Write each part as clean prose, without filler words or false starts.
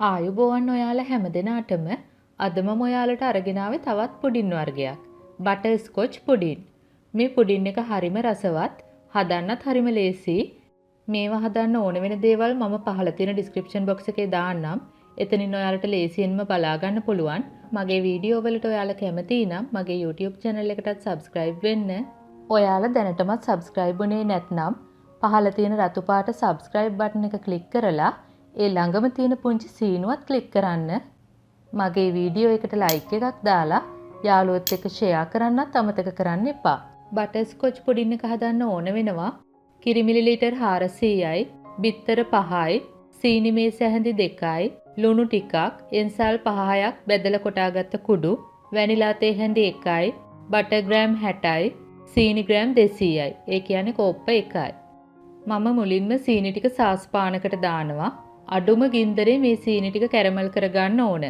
ආයුබෝවන් ඔයාලා හැමදෙනාටම අද මම ඔයාලට අරගෙන ආවේ තවත් පුඩින් වර්ගයක්. බටර්ස්කොච් පුඩින්. මේ පුඩින් එක හරිම රසවත්, හදන්නත් හරිම ලේසි. මේවා හදන්න ඕන වෙන දේවල් මම පහළ තියෙන ඩිස්ක්‍රිප්ෂන් බොක්ස් එකේ දාන්නම්. එතනින් ඔයාලට ලේසියෙන්ම බලා ගන්න පුළුවන්. මගේ වීඩියෝ වලට ඔයාලා කැමති නම් මගේ YouTube channel එකටත් subscribe වෙන්න. ඔයාලා දැනටමත් subscribe වුණේ නැත්නම් පහළ තියෙන රතු පාට subscribe button එක click කරලා ඒ ළඟම තියෙන පුංචි සීනුවත් ක්ලික් කරන්න. මගේ වීඩියෝ එකට ලයික් එකක් දාලා යාළුවොත් එක්ක ෂෙයා කරන්නත් අමතක කරන්න එපා. බටර්ස්කොච් පුඩින් එක හදන්න ඕන වෙනවා. කිරි මිලිලීටර් 400යි, බිත්තර 5යි, සීනි මේස ඇහැඳි 2යි, ලුණු ටිකක්, එන්සල් 5-6ක් බෙදලා කොටාගත්ත කුඩු, වැනිලා තේ හැඳි 1යි, බටර් ග්‍රෑම් 60යි, සීනි ග්‍රෑම් 200යි. ඒ කියන්නේ කෝප්ප 1යි. මම මුලින්ම සීනි ටික සාස්පානකට දානවා. අඩුම ගින්දරේ මේ සීනි ටික කැරමල් කරගන්න ඕන.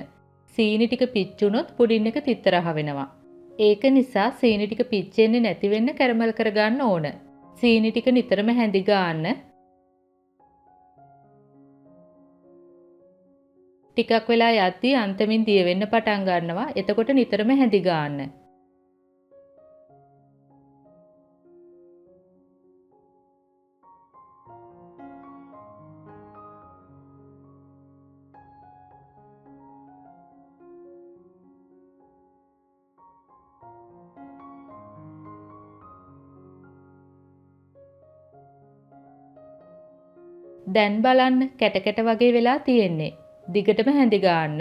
සීනි ටික පිච්චුනොත් පුඩින් එක තිත්තරහ වෙනවා. ඒක නිසා සීනි ටික පිච්චෙන්නේ නැති වෙන්න කැරමල් කරගන්න ඕන. සීනි ටික නිතරම හැඳි ගන්න. ටිකක් වෙලා යද්දී අන්තමින් දිය වෙන්න පටන් ගන්නවා. එතකොට නිතරම හැඳි ගන්න. දැන් බලන්න කැට කැට වගේ වෙලා තියෙන්නේ. දිගටම හැඳි ගන්න.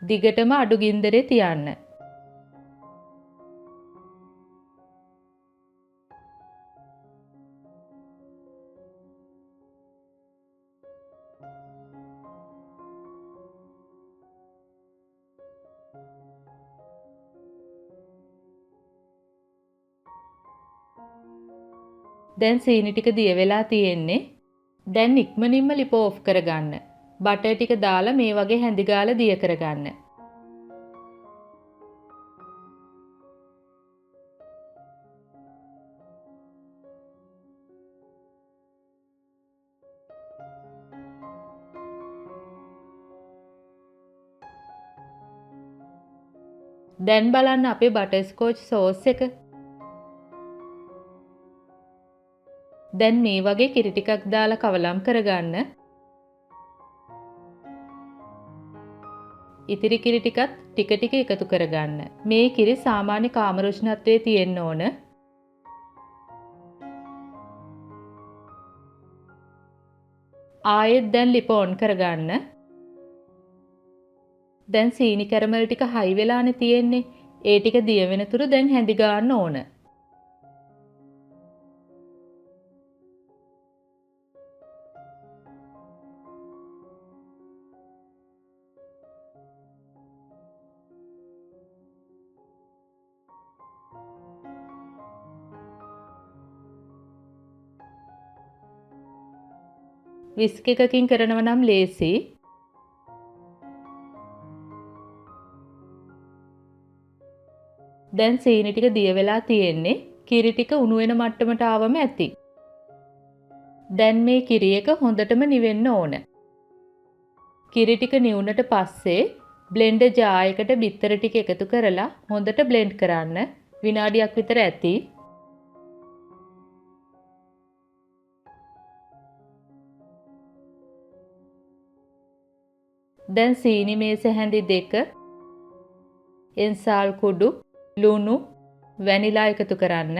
දිගටම අඩු ගින්දරේ තියන්න. දැන් සීනි ටික දිය වෙලා තියෙන්නේ. දැන් ඉක්මනින්ම ලිප ඕෆ් කරගන්න. බටර් ටික දාලා මේ වගේ හැඳි ගාලා දිය කරගන්න. දැන් බලන්න අපේ බටර්ස්කොච් සෝස් එක. දැන් මේ වගේ කිරි ටිකක් දාලා කවලම් කරගන්න. ඉතිරි කිරි ටිකත් ටික ටික එකතු කරගන්න. මේ කිරි සාමාන්‍ය කාමර උෂ්ණත්වයේ තියෙන්න ඕන. ආයෙත් දැන් ලිප ඔන් කරගන්න. දැන් සීනි කැරමල් ටික හයි වෙලානේ තියෙන්නේ. ඒ ටික දිය වෙනතුරු දැන් හැඳි ගන්න ඕන. විස්ක් එකකින් කරනව නම් ලේසි. දැන් සීනි ටික දිය වෙලා තියෙන්නේ. කිරි ටික උණු වෙන මට්ටමට ආවම ඇති. දැන් මේ කිරි එක හොඳටම නිවෙන්න ඕන. කිරි ටික නිවුනට පස්සේ බ්ලෙන්ඩර් ජාර් එකට බිත්තර ටික එකතු කරලා හොඳට බ්ලෙන්ඩ් කරන්න. විනාඩියක් විතර ඇති. දැන් සීනි මේස හැඳි 2, එන්සාල් කුඩු, ලුණු, වැනිලා එකතු කරන්න.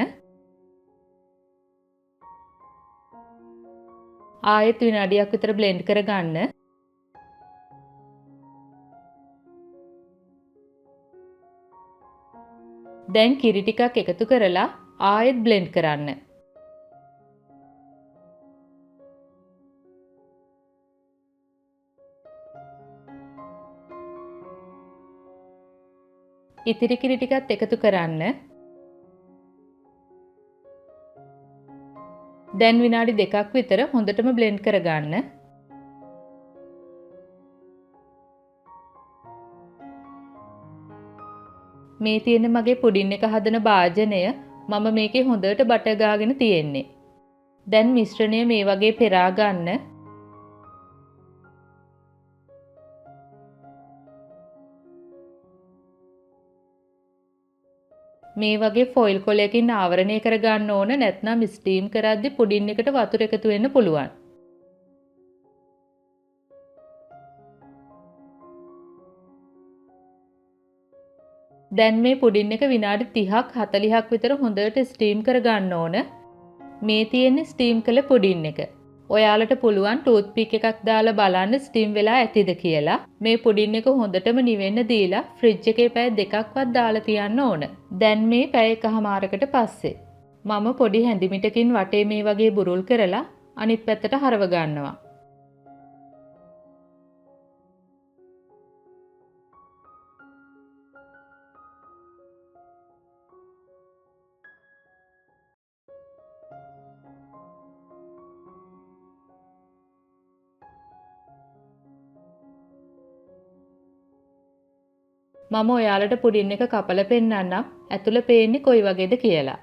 ආයෙත් විනාඩියක් විතර බ්ලෙන්ඩ් කරගන්න. දැන් කිරි ටිකක් එකතු කරලා ආයෙත් බ්ලෙන්ඩ් කරන්න. ඉතිරි කිරි ටිකත් එකතු කරන්න. දැන් විනාඩි 2ක් විතර හොඳටම බ්ලෙන්ඩ් කරගන්න. මේ තියෙන මගේ පුඩින් එක හදන භාජනය මම මේකේ හොඳට බටර් ගාගෙන තියෙන්නේ. දැන් මිශ්‍රණය මේ වගේ පෙරා ගන්න. මේ වගේ ෆොයිල් කොලයකින් ආවරණය කර ගන්න ඕන, නැත්නම් ස්ටීම් කරද්දී පුඩින් එකට වතුර එකතු වෙන්න පුළුවන්. දැන් මේ පුඩින් එක විනාඩි 30ක් 40ක් විතර හොඳට ස්ටීම් කර ගන්න ඕන. මේ තියෙන්නේ ස්ටීම් කළ පුඩින් එක. ඔයාලට පුළුවන් ටූත් පික් එකක් දාලා බලන්න ස්ටීම් වෙලා ඇතිද කියලා. මේ පුඩින් එක හොඳටම නිවෙන්න දීලා ෆ්‍රිජ් එකේ පැය 2ක්වත් දාලා තියන්න ඕන. දැන් මේ පැය එකහමාරකට පස්සේ මම පොඩි හැඳිමිටකින් වටේ මේ වගේ බුරුල් කරලා අනිත් පැත්තට හරව ගන්නවා. මම ඔයාලට පුඩින් එක කපලා පෙන්නන්නම් ඇතුළ පේන්නේ කොයි වගේද කියලා.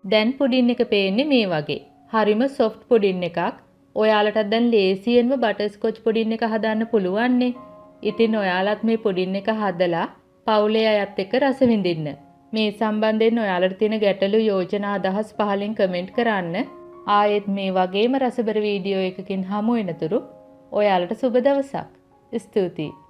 දැන් පුඩින් එක පේන්නේ මේ වගේ. හරිම සොෆ්ට් පුඩින් එකක්. ඔයාලටත් දැන් ලේසියෙන්ම බටර්ස්කොච් පුඩින් එක හදන්න පුළුවන්නේ. ඉතින් ඔයාලත් මේ පුඩින් එක හදලා පවුලේ අයත් එක්ක රස විඳින්න. මේ සම්බන්ධයෙන් ඔයාලට තියෙන ගැටලු යෝජනා අදහස් පහලින් කමෙන්ට් කරන්න. ආයෙත් මේ වගේම රසබර වීඩියෝ එකකින් හමු වෙනතුරු ඔයාලට සුබ දවසක්. ස්තුතියි.